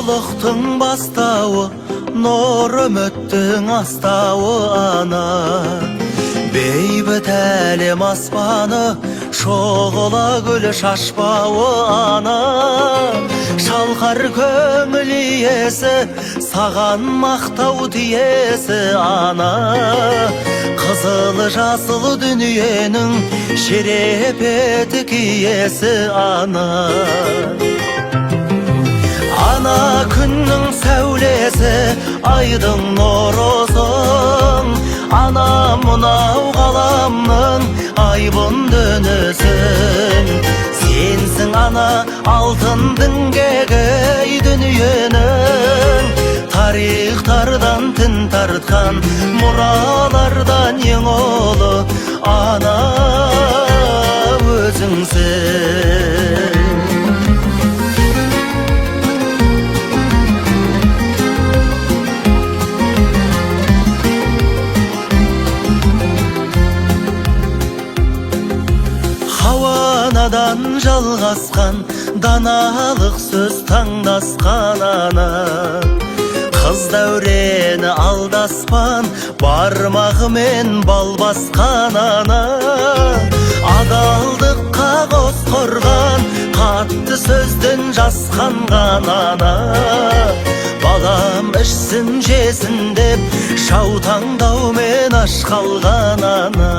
Жолықтың бастауы, нұр үміттің астауы ана. Бейбіт әлем аспаны, шоғыла гүл шашпауы ана. Шалқар көңіл иесі, саған мақтау тиесі ана. Қызыл жасыл дүниенің шерепеті киесі ана. Ана күннің сәулесі, айдың нұрысың. Ана мынау ғаламның айбын дөңесің. Сенсің ана алтын діңгегі дүниенің. Тарихтардан тін тартқан, мұралардан ең ұлы ана өзіңсің. Хауанадан жалғасқан, даналық сөз таңдасқан ана. Қыз дәурені алдаспан, бармағымен бал басқан ана. Адалдыққа қос қорған, қатты сөзден жасқанған ана. Балам ішсін жесін деп, шаутаңдаумен аш қалған ана.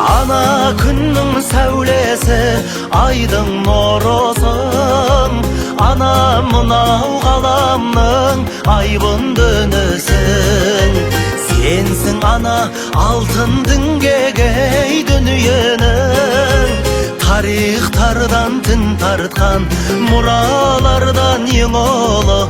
Ана күннің сәулесі, айдың нұрысың. Ана мынау ғаламның айбын дөңесің. Сенсің ана алтын діңгегі дүниенің. Тарихтардан тін тартқан, мұралардан ең ұлы